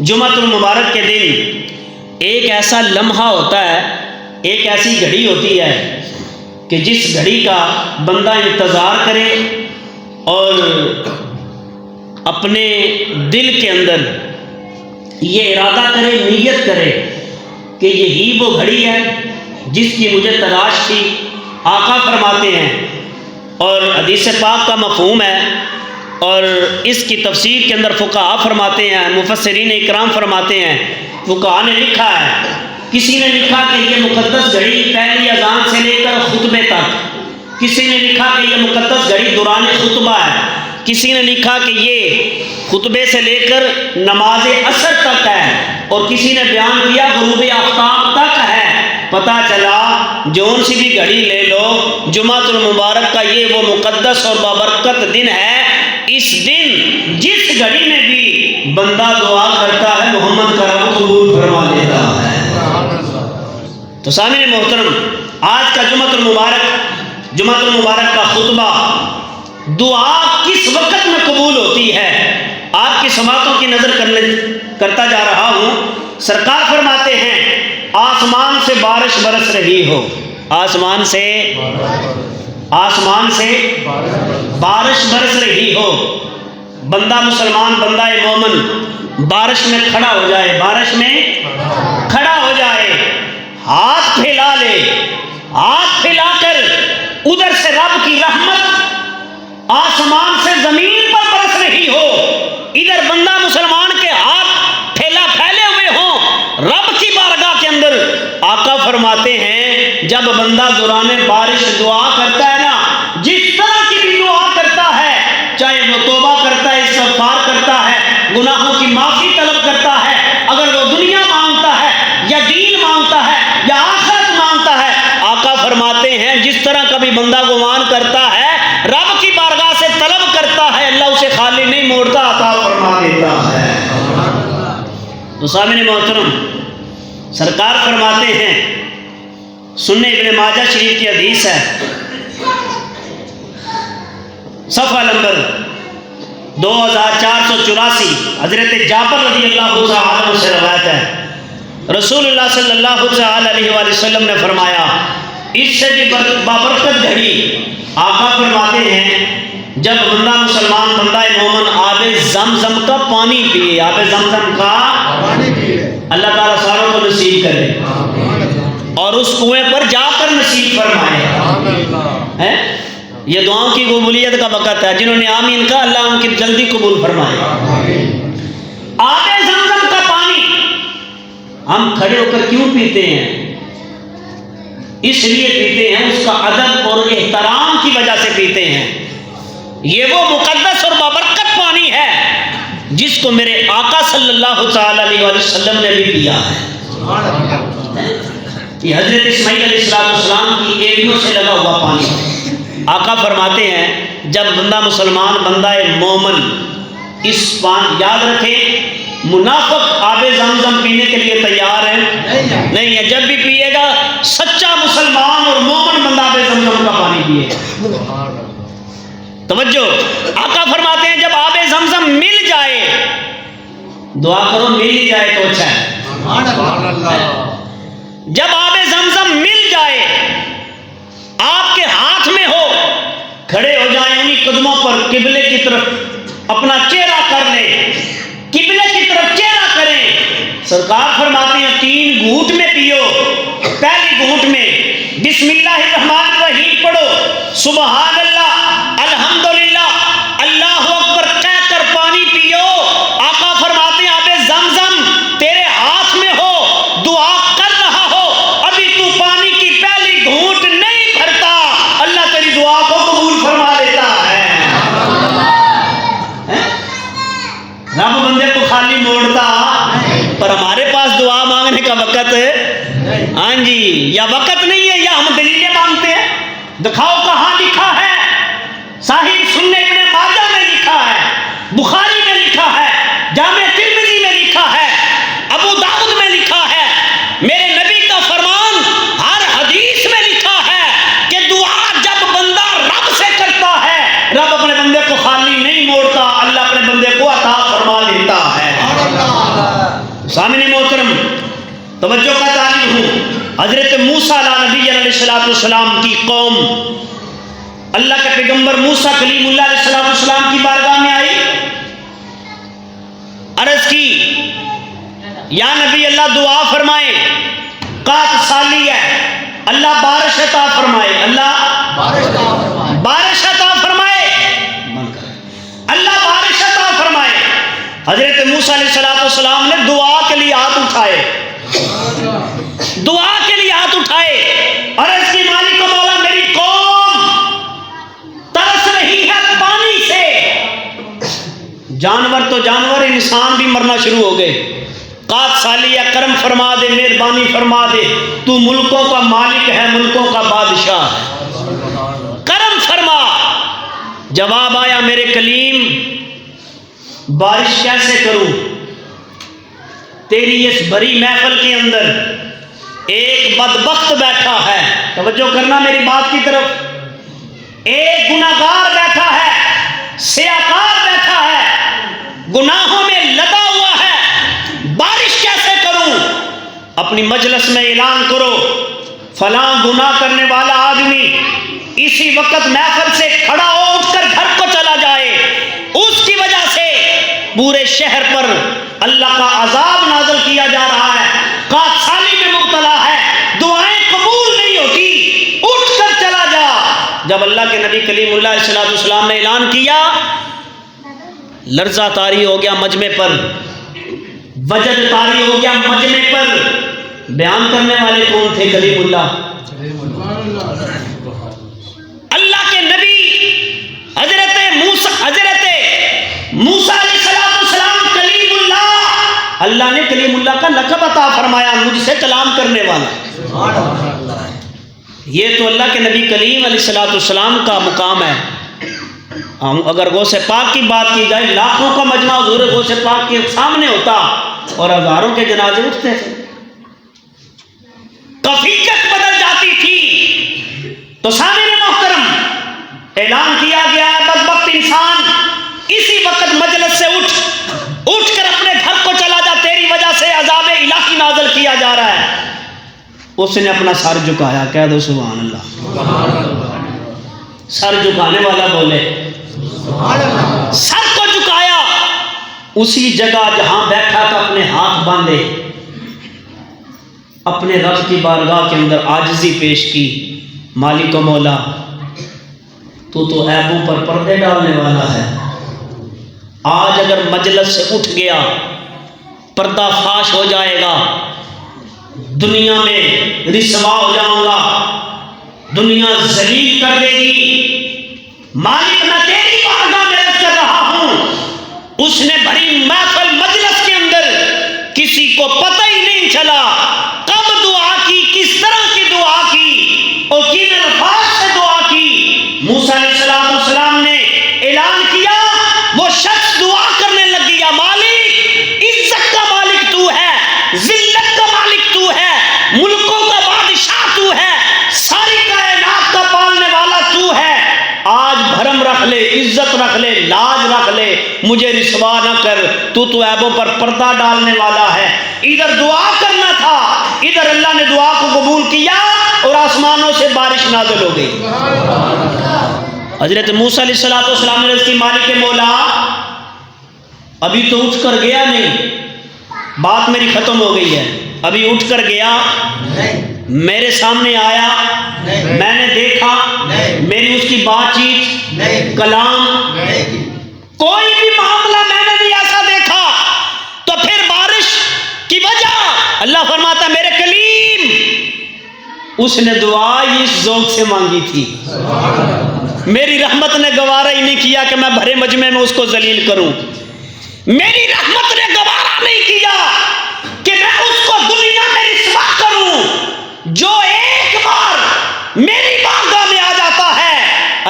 جمعۃ المبارک کے دن ایک ایسا لمحہ ہوتا ہے، ایک ایسی گھڑی ہوتی ہے کہ جس گھڑی کا بندہ انتظار کرے اور اپنے دل کے اندر یہ ارادہ کرے، نیت کرے کہ یہی وہ گھڑی ہے جس کی مجھے تلاش تھی۔ آقا فرماتے ہیں، اور حدیث پاک کا مفہوم ہے، اور اس کی تفسیر کے اندر فقہاء فرماتے ہیں، مفسرین اکرام فرماتے ہیں، فقہاء نے لکھا ہے، کسی نے لکھا کہ یہ مقدس گھڑی پہلی اذان سے لے کر خطبے تک، کسی نے لکھا کہ یہ مقدس گھڑی دوران خطبہ ہے، کسی نے لکھا کہ یہ خطبے سے لے کر نماز عصر تک ہے، اور کسی نے بیان کیا غروب آفتاب تک ہے۔ پتہ چلا جون سی بھی گھڑی لے لو، جمعۃ المبارک کا یہ وہ مقدس اور بابرکت دن ہے۔ اس دن جس گھڑی میں بھی بندہ دعا کرتا ہے محمد کا رب قبول فرما لیتا ہے۔ تو سامعین محترم، آج کا جمعۃ المبارک کا خطبہ دعا کس وقت میں قبول ہوتی ہے آپ کی سماعتوں کی نظر کرتا جا رہا ہوں۔ سرکار فرماتے ہیں آسمان سے بارش برس رہی ہو، آسمان سے بارش برس رہی ہو، بندہ مسلمان، بندہ مومن بارش میں کھڑا ہو جائے، بارش میں کھڑا ہو جائے، ہاتھ پھیلا لے، ہاتھ پھیلا کر ادھر سے رب کی رحمت آسمان سے زمین پر برس رہی ہو، ادھر بندہ مسلمان کے ہاتھ پھیلے ہوئے ہوں رب کی بارگاہ کے اندر۔ آقا فرماتے ہیں جب بندہ دوران بارش دعا کرتا ہے نا، جس طرح کی بھی دعا کرتا ہے، چاہے وہ توبہ کرتا ہے، استغفار کرتا ہے، گناہوں کی معافی طلب کرتا ہے، اگر وہ دنیا مانگتا ہے یا دین مانگتا ہے یا آخرت مانگتا ہے، آقا فرماتے ہیں جس طرح کا بھی بندہ گمان کرتا ہے رب کی بارگاہ سے طلب کرتا ہے اللہ اسے خالی نہیں موڑتا، عطا فرما دیتا ہے۔ تو سامعین محترم، سرکار فرماتے ہیں، سنن ابن ماجہ شریف کی حدیث ہے، صفحہ نمبر 2484، حضرت جابر رضی اللہ تعالی عنہ سے روایت ہے، رسول اللہ صلی اللہ علیہ وآلہ وسلم نے فرمایا اس سے بھی بابرکت گھڑی، آقا فرماتے ہیں جب بندہ مسلمان، بندہ مومن آب زمزم کا پانی پیے، آب زمزم کا اللہ تعالیٰ ساروں کو نصیب کرے اور اس کنویں پر جا کر نصیب فرمائے۔ یہ دعاؤں کی قبولیت کا وقت ہے، جنہوں نے آمین کہا اللہ ان کی جلدی قبول فرمائے۔ آب زمزم کا پانی ہم کھڑے ہو کر کیوں پیتے ہیں؟ اس لیے پیتے ہیں، اس کا ادب اور احترام کی وجہ سے پیتے ہیں۔ یہ وہ مقدس اور بابرکت پانی ہے جس کو میرے آقا صلی اللہ تعالی علیہ وسلم نے بھی پیا ہے۔ یہ حضرت اسماعیل علیہ السلام کی ایڑیوں سے لگا ہوا پانی۔ آقا فرماتے ہیں جب بندہ مسلمان، بندہ مومن اس پانی، یاد رکھیں منافق آب زمزم پینے کے لیے تیار ہے نہیں ہے، جب بھی پیے گا سچا مسلمان اور مومن بندہ آب زمزم کا پانی پیے گا۔ توجہ، آقا فرماتے ہیں جب آب زمزم مل جائے، دعا کرو مل ہی جائے تو اچھا ہے، جب آب زمزم مل جائے، آپ کے ہاتھ میں ہو، کھڑے ہو جائیں انہی قدموں پر، قبلے کی طرف اپنا چہرہ کر لیں، قبلے کی طرف چہرہ کریں۔ سرکار فرماتے ہیں 3 گھونٹ میں پیو، پہلی گھونٹ میں بسم اللہ الرحمن الرحیم پڑھو، سبحان اللہ، الحمدللہ، اللہ اکبر کہہ کر پانی پیو۔ آقا فرماتے ہیں آب زمزم تیرے ہاتھ میں ہو، دعا کر رہا ہو، ابھی تو پانی کی پہلی گھونٹ نہیں بھر رب بندے کو خالی موڑتا، پر ہمارے پاس دعا مانگنے کا وقت ہے ہاں جی، یا وقت نہیں ہے یا ہم دلیلیں مانگتے ہیں۔ دکھاؤ کہاں لکھا ہے؟ صاحب سنن ابن ماجہ میں لکھا ہے، بخاری میں لکھا ہے، جامع ترمذی میں لکھا ہے، ابو داؤد میں لکھا ہے، میرے نبی کا فرمان ہر حدیث میں لکھا ہے کہ دعا جب بندہ رب سے کرتا ہے، رب اپنے بندے کو خالی نہیں موڑتا، اللہ اپنے بندے کو عطا فرما دیتا ہے۔ سامعین محترم، توجہ کا طالب ہوں، حضرت موسیٰ علیہ نبی علیہ السلام کی قوم اللہ کے پیغمبر موسیٰ کلیم اللہ علیہ السلام کی بارگاہ میں آئی، عرض کی یا نبی اللہ دعا فرمائے، قحط سالی ہے، اللہ بارش عطا فرمائے، اللہ بارش عطا فرمائے، اللہ بارش عطا فرمائے۔ حضرت موسیٰ علیہ السلام نے دعا کے لیے ہاتھ اٹھائے، دعا کے لیے ہاتھ اٹھائے، عرض کی مالک و مولا میری قوم ترس رہی ہے پانی سے، جانور تو جانور، انسان بھی مرنا شروع ہو گئے، قحط سالی ہے، کرم فرما دے، مہربانی فرما دے، تو ملکوں کا مالک ہے، ملکوں کا بادشاہ ہے، کرم فرما۔ جواب آیا میرے کلیم بارش کیسے کروں؟ تیری اس بڑی محفل کے اندر ایک بدبخت بیٹھا ہے، توجہ کرنا میری بات کی طرف، ایک گناہگار بیٹھا ہے، سیاکار بیٹھا ہے، گناہوں میں لدا ہوا ہے، بارش کیسے کروں؟ اپنی مجلس میں اعلان کرو فلاں گناہ کرنے والا آدمی اسی وقت محفل سے کھڑا ہو اٹھ کر گھر کو چلا جائے، اس کی وجہ سے پورے شہر پر اللہ کا عذاب نازل کیا جا رہا ہے، قحط سالی میں مبتلا ہے، دعائیں قبول نہیں ہوتی، اٹھ کر چلا جا۔ جب اللہ کے نبی کلیم اللہ علیہ السلام نے اعلان کیا، لرزہ طاری ہو گیا مجمع پر، وجد طاری ہو گیا مجمع پر۔ بیان کرنے والے کون تھے؟ کلیم اللہ، اللہ کے نبی حضرت موسیٰ علیہ السلام کلیم اللہ، اللہ نے کلیم اللہ کا لقب عطا فرمایا، مجھ سے کلام کرنے والا۔ یہ تو اللہ کے نبی کلیم علیہ السلام کا مقام ہے۔ ہم اگر غوث پاک کی بات کی جائے، لاکھوں کا مجمع حضور غوث پاک کے سامنے ہوتا اور ہزاروں کے جنازے اٹھتے تھے، کیفیت بدل جاتی تھی۔ تو سامعین محترم، اعلان کیا گیا ہے بدبخت انسان اسی وقت مجلس سے اٹھ کر اپنے گھر کو چلا جا، تیری وجہ سے عذاب الہی نازل کیا جا رہا ہے۔ اس نے اپنا سر جھکایا، کہہ دو سبحان اللہ، سر جھکانے والا بولے سر کو جھکایا، اسی جگہ جہاں بیٹھا تھا اپنے ہاتھ باندھے، اپنے رب کی بارگاہ کے اندر عاجزی پیش کی، مالک و مولا تو عیبوں پر پردے ڈالنے والا ہے، آج اگر مجلس سے اٹھ گیا پردہ فاش ہو جائے گا، دنیا میں رسوا ہو جاؤں گا، دنیا ذلیل کر دے گی، مالک میں تیری بارگاہ میں عرض کر رہا ہوں۔ اس نے بڑی محفل مجلس کے اندر کسی کو پتہ ہی نہیں چلا کب دعا کی، کس طرح کی دعا کی اور کن الفاظ سے دعا کی۔ موسیٰ علیہ السلام نے اعلان کیا، وہ شخص دعا کرنے لگ گیا، مالک عزت کا مالک تو ہے، ذلت کا مالک تو ہے، ملکوں کا بادشاہ تو ہے، ساری کائنات کا پالنے والا تو ہے، آج بھرم رکھ لے، عزت رکھ لے، لاج رکھ لے، مجھے رسوا نہ کر، تو عیبوں پر پردہ ڈالنے والا ہے۔ ادھر دعا کرنا تھا، ادھر اللہ نے دعا کو قبول کیا اور آسمانوں سے بارش نازل ہو گئی۔ حضرت موسیٰ علیہ السلام نے عرض کی، مالک مولا ابھی تو اٹھ کر گیا نہیں، بات میری ختم ہو گئی ہے، ابھی اٹھ کر گیا، میرے سامنے آیا، میں نے دیکھا، میری اس کی بات چیت، کلام، کوئی بھی معاملہ میں نے نہیں ایسا دیکھا، تو پھر بارش کی وجہ اللہ فرماتا میرے کلیم، اس نے دعا اس ذوق سے مانگی تھی، میری رحمت نے گوارا ہی نہیں کیا کہ میں بھرے مجمع میں اس کو ذلیل کروں، میری رحمت نے گوارا نہیں کیا کہ میں اس کو دنیا میں رسوا کروں جو ایک بار میری بارگاہ میں آ جاتا ہے۔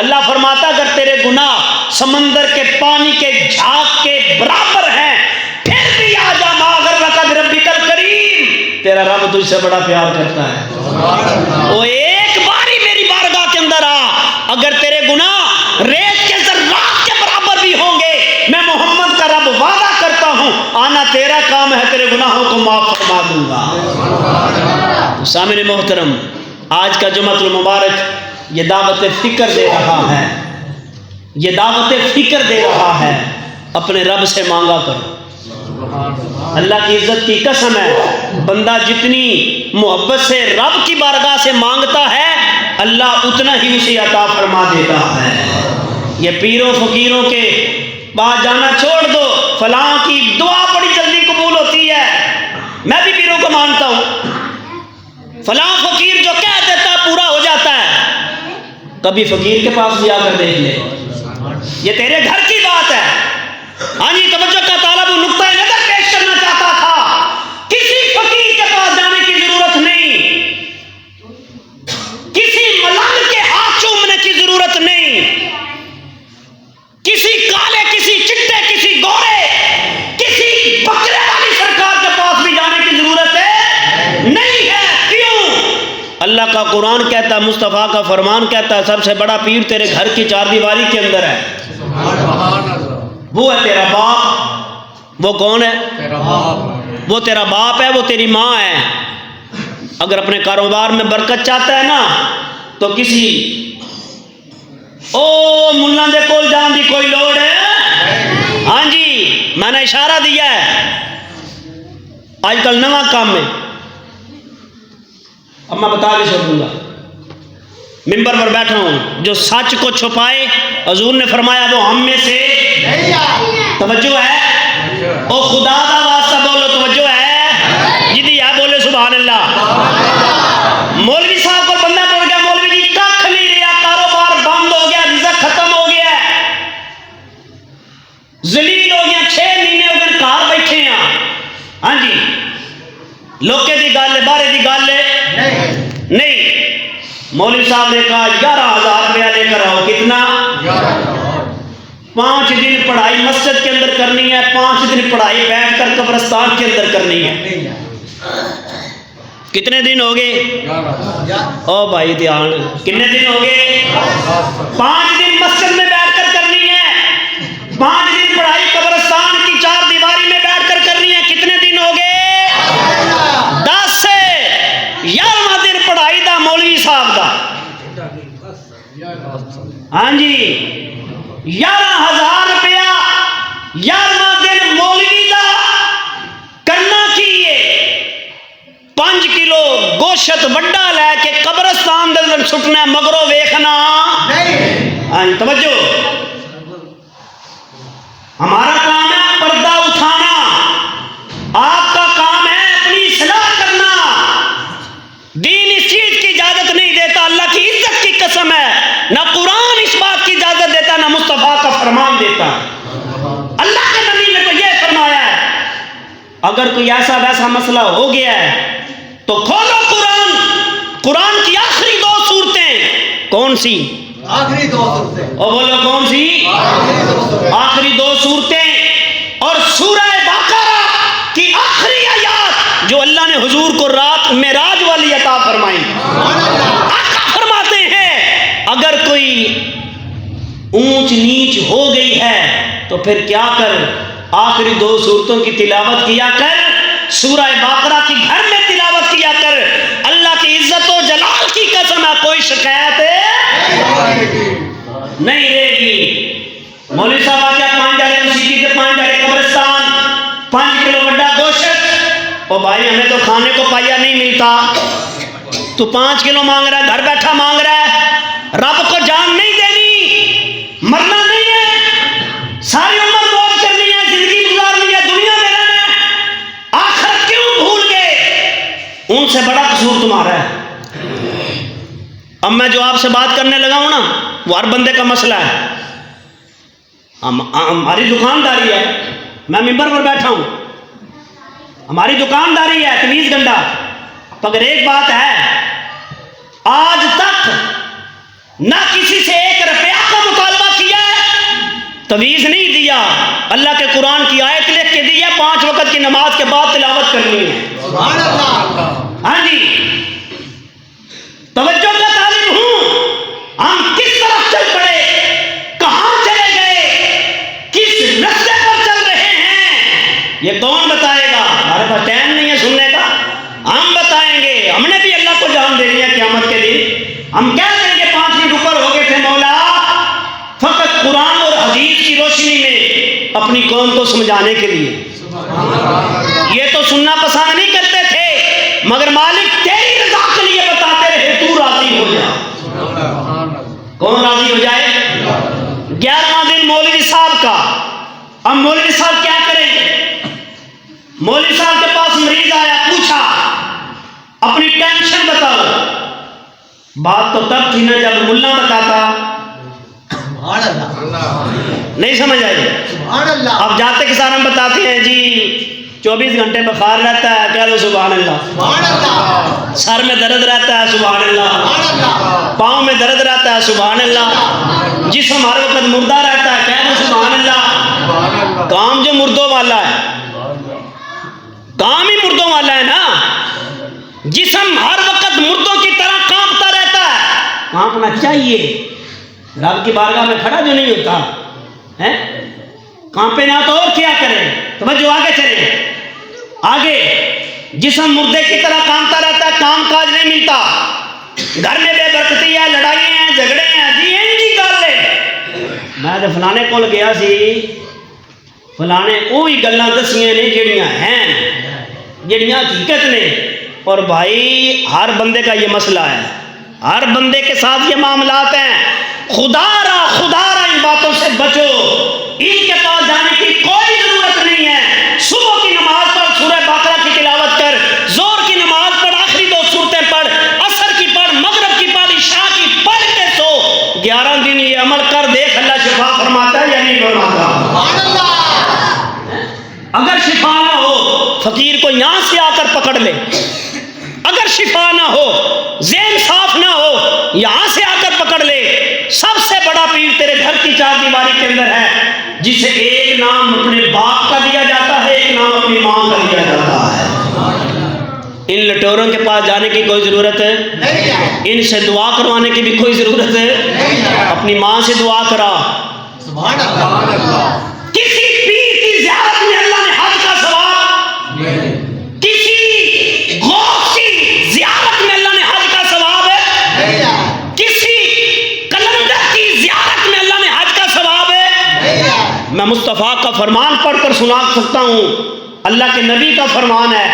اللہ فرماتا اگر تیرے گناہ سمندر کے پانی کے جھاگ کے برابر ہیں پھر بھی آ جا، ما غرک بربک الکریم، تیرا رب تجھ سے بڑا پیار کرتا ہے۔ وہ ایک باری میری بارگاہ کے اندر آ، اگر تیرے گناہ ریت کے ذرات کے برابر بھی ہوں گے، میں محمد کا رب وعدہ کرتا ہوں آنا تیرا کام ہے، تیرے گناہوں کو معاف فرما دوں گا۔ سامعین محترم، آج کا جمعہ المبارک یہ دعوت فکر دے رہا ہے، یہ دعوت فکر دے رہا ہے، اپنے رب سے مانگا کرو۔ اللہ کی عزت کی قسم ہے، بندہ جتنی محبت سے رب کی بارگاہ سے مانگتا ہے اللہ اتنا ہی اسے عطا فرما دیتا ہے۔ یہ پیروں فقیروں کے پاس جانا چھوڑ دو، فلاں کی دعا بڑی جلدی قبول ہوتی ہے، میں بھی پیروں کو مانتا ہوں، فلاں فقیر جو کہہ دیتا پورا ہو جاتا ہے، کبھی فقیر کے پاس بھی آ کر دیکھ لے، یہ تیرے گھر کی بات ہے۔ ہاں جی، توجہ کا طالب نقطہ نظر پیش کرنا چاہتا تھا، کسی فقیر کے پاس جانے کی ضرورت نہیں، کسی ملنگ کے ہاتھ چومنے کی ضرورت نہیں، کسی کالے، کسی چٹے، کسی گورے، کسی بکرے والی سرکار کے پاس بھی جانے کی ضرورت ہے نہیں ہے۔ کیوں؟ اللہ کا قرآن کہتا ہے، مصطفیٰ کا فرمان کہتا ہے، سب سے بڑا پیر تیرے گھر کی چار دیواری کے اندر ہے، وہ ہے تیرا باپ۔ وہ کون ہے؟ وہ تیرا باپ ہے، وہ تیری ماں ہے۔ اگر اپنے کاروبار میں برکت چاہتا ہے نا تو کسی او ملا دے کول جان دی کوئی لوڑ ہے؟ ہاں جی، میں نے اشارہ دیا ہے، آج کل نواں کام میں، اب میں بتا کے چھوڑ دوں گا، ممبر پر بیٹھا ہوں، جو سچ کو چھپائے حضور نے فرمایا وہ ہم میں سے توجہ ہے، او خدا کا واسطہ بولو توجہ ہے، جدی ہے بولے سبحان اللہ۔ مولوی صاحب کو بندہ ٹوٹ گیا، مولوی جی ککھ نہیں رہا، کاروبار بند ہو گیا، رزق ختم ہو گیا، ذلیل ہو گیا، 6 مہینے ہو گئے گھر بیٹھے ہیں۔ ہاں جی، لوکے دی گل ہے، بارے دی گل ہے نہیں۔ مولوی صاحب نے کہا 11,000 روپیہ لے کر آؤ۔ کتنا؟ 5 دن پڑھائی مسجد کے اندر کرنی ہے، 5 دن پڑھائی بیٹھ کر قبرستان کے اندر کرنی ہے۔ کتنے دن ہو گئے؟ او بھائی دھیان، کتنے دن ہو گئے؟ 5 دن مسجد میں بیٹھ کر کرنی ہے، 5 دن پڑھائی قبرستان کی 4 دیواری میں بیٹھ کر کرنی ہے۔ کتنے دن ہو گئے؟ 10 سے 11واں دن پڑھائی دا مولوی صاحب دا، ہاں جی 11,000 روپیہ 11واں دن مولوی دا کرنا چاہیے۔ 5 کلو گوشت وڈا لے کے قبرستان دے اندر سٹنا، مگرو ویکھنا نہیں۔ ہاں توجہ، ہمارا کام ہے پردہ اٹھانا، آپ کا کام ہے اپنی اصلاح کرنا۔ دین اس چیز کی اجازت نہیں دیتا، اللہ کی عزت کی قسم ہے، نہ قرآن اس بات کی اجازت دیتا، نہ مصطفیٰ کا فرمان دیتا۔ اللہ کے نبی نے تو یہ فرمایا ہے اگر کوئی ایسا ویسا مسئلہ ہو گیا ہے تو کھولو قرآن، قرآن کی آخری 2 سورتیں، کون سی؟ آخری 2 سورتیں، اور بولو کون سی؟ آخری 2 سورتیں، اور سورہ بقرہ کی آخری آیات جو اللہ نے حضور کو رات معراج والی عطا فرمائی۔ آقا فرماتے ہیں اگر کوئی اونچ نیچ ہو گئی ہے تو پھر کیا کر، آخری 2 سورتوں کی تلاوت کیا کر، سورہ بقرہ کی گھر میں تلاوت کیا کر، اللہ کی عزت و جلال کی قسم ہے کوئی شکایت نہیں رہے گی۔ مولوی صاحب آ کیا 5 جا رہے مسیحی کے 5 جا رہے قبرستان، 5 کلو وڈا گوشت، او بھائی ہمیں تو کھانے کو پایا نہیں ملتا، تو 5 کلو مانگ رہا ہے، گھر بیٹھا مانگ رہا ہے، رب کو جان نہیں دینی، مرنا نہیں ہے، ساری عمر موت کرنی ہے، زندگی گزارنی ہے، دنیا میں رہنا ہے، آخر کیوں بھول گئے؟ ان سے بڑا قصور تمہارا ہے۔ اب میں جو آپ سے بات کرنے لگا ہوں نا وہ ہر بندے کا مسئلہ ہے، ہماری دکانداری ہے، میں ممبر پر بیٹھا ہوں، ہماری دکانداری ہے تمیز گنڈا، مگر ایک بات ہے، آج تک نہ کسی سے 1 روپیہ کا مطالبہ کیا ہے، تویز نہیں دیا، اللہ کے قرآن کی آیت لکھ کے دی ہے 5 وقت کی نماز کے بعد تلاوت کرنی ہے۔ سبحان اللہ۔ ہاں جی، توجہ کا طالب ہوں، ہم کس طرف چل پڑے، کہاں چلے گئے، کس رستے پر چل رہے ہیں، یہ کون بتائے گا؟ ہمارے پاس ٹائم نہیں ہے سننے کا، ہم بتائیں گے۔ ہم نے بھی اللہ کو جان دینی ہے قیامت کے دن، ہم کیا کریں گے؟ 5 منٹ اوپر ہو گئے تھے مولا، فقط قرآن اور حدیث کی روشنی میں اپنی قوم کو سمجھانے کے لیے۔ یہ تو سننا پسند نہیں کرتے تھے، مگر مالک تیری رضا کے لیے بتاتے رہے، تو راضی ہو جا۔ کون راضی ہو جائے؟ 11واں دن مولوی صاحب کا۔ اب مولوی صاحب کیا کریں؟ مولوی صاحب کے پاس مریض آیا، پوچھا اپنی ٹینشن بتاؤ۔ بات تو تب تھی نا جب ملا بتاتا، نہیں سمجھ آئی؟ اب جاتے کے ساتھ ہم بتاتے ہیں جی 24 گھنٹے بخار رہتا ہے، کہہ دو سبحان اللہ، سر میں درد رہتا ہے سبحان اللہ، پاؤں میں درد رہتا ہے سبحان اللہ، جسم ہر وقت مردہ رہتا ہے، کہہ دو سبحان اللہ۔ کام جو مردوں والا ہے، کام ہی مردوں والا ہے نا، جسم ہر وقت مردوں کی طرح کانپتا رہتا ہے، کانپنا چاہیے، رب کی بارگاہ میں کھڑا جو نہیں ہوتا ہے، کانپے نہ تو اور کیا کرے؟ توجہ آگے چلے، آگے جسم مردے کی طرح کانپتا رہتا ہے، کام کاج نہیں ملتا، گھر میں بے برکتی ہے، لڑائیاں ہیں، جھگڑے ہیں، جی این جی گل ہے۔ میں تو فلانے کول گیا سی، فلانے وہی گلاں دسیاں نے جڑیاں ہیں، جڑیاں حقیقت نے۔ اور بھائی ہر بندے کا یہ مسئلہ ہے، ہر بندے کے ساتھ یہ معاملات ہیں، خدا را ان باتوں سے بچو، ان کے پاس جانے کی کوئی ضرورت نہیں ہے۔ صبح کی نماز پڑھ، سورہ بقرہ کی تلاوت کر، زور کی نماز پڑھ، آخری 2 سورتیں پڑھ، عصر کی پڑھ، مغرب کی پڑھ، عشاء کی پڑھ کے سو، 11 دن یہ عمل کر، دیکھ اللہ شفا فرماتا ہے یا نہیں فرماتا۔ اگر شفا نہ ہو، فقیر کو یہاں سے آ کر پکڑ لے، اگر شفا نہ ہو، ذہن صاف نہ ہو، یہاں سے آ کر پکڑ لے، سب سے بڑا پیر تیرے گھر کی 4 دیواری کے اندر ہے، جسے ایک نام اپنے باپ کا دیا جاتا ہے، ایک نام اپنی ماں کا دیا جاتا ہے۔ ان لٹوروں کے پاس جانے کی کوئی ضرورت ہے؟ ان سے دعا کروانے کی بھی کوئی ضرورت ہے؟ اپنی ماں سے دعا کرا۔ کسی پیر کی زیارت میں اللہ نے حج کا ثواب، کسی غوث کی زیارت میں اللہ نے حج کا ثواب ہے، کسی کلندر کی زیارت میں اللہ نے حج کا ثواب ہے؟ میں مصطفیٰ کا فرمان پڑھ کر سنا سکتا ہوں، اللہ کے نبی کا فرمان ہے،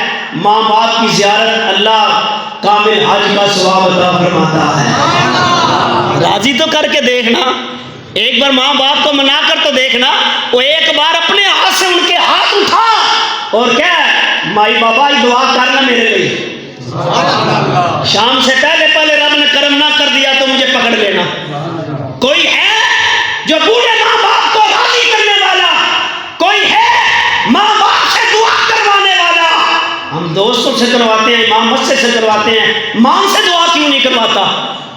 ماں باپ کی زیارت اللہ کامل حج کا ثواب عطا فرماتا ہے۔ راضی تو کر کے دیکھنا، ایک بار ماں باپ کو منا کر تو دیکھنا، وہ ایک بار اپنے ہاتھ سے ان کے ہاتھ اٹھا اور کیا مائی بابا دعا کرنا میرے لیے، شام سے پہلے رب نے کرم نہ کر دیا تو مجھے پکڑ لینا۔ کوئی ہے جو بوڑھے ماں باپ کو راضی کرنے والا؟ کوئی ہے ماں باپ سے دعا کروانے والا؟ ہم دوستوں سے کرواتے ہیں، امام مسجد سے کرواتے ہیں، ماں سے دعا کیوں نہیں کرواتا؟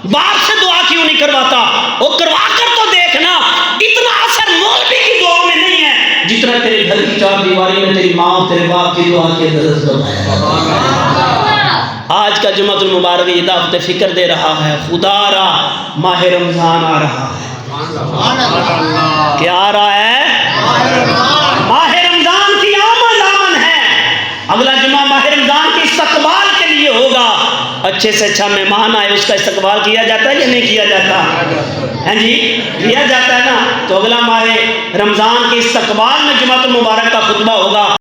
باپ سے دعا کیوں نہیں کرواتا؟ وہ کروا کر تو دیکھنا، اتنا اثر مولوی کی دعا میں نہیں ہے جتنا تیرے گھر کی 4 دیواری میں تیری ماں تیرے باپ کی دعا کے اندر ہے۔ آج کا جمعہ المبارک یہ دعوت فکر دے رہا ہے، خدا را ماہ رمضان آ رہا ہے۔ کیا آ رہا ہے؟ ماہ رمضان کی آمد ہے۔ اگلا جمعہ ماہ رمضان کے استقبال کے لیے ہوگا، اچھے سے اچھا مہمان آئے اس کا استقبال کیا جاتا ہے یا نہیں کیا جاتا؟ ہاں جی کیا جاتا ہے نا۔ تو اگلا ماہ رمضان کے استقبال میں جمعہ المبارک کا خطبہ ہوگا۔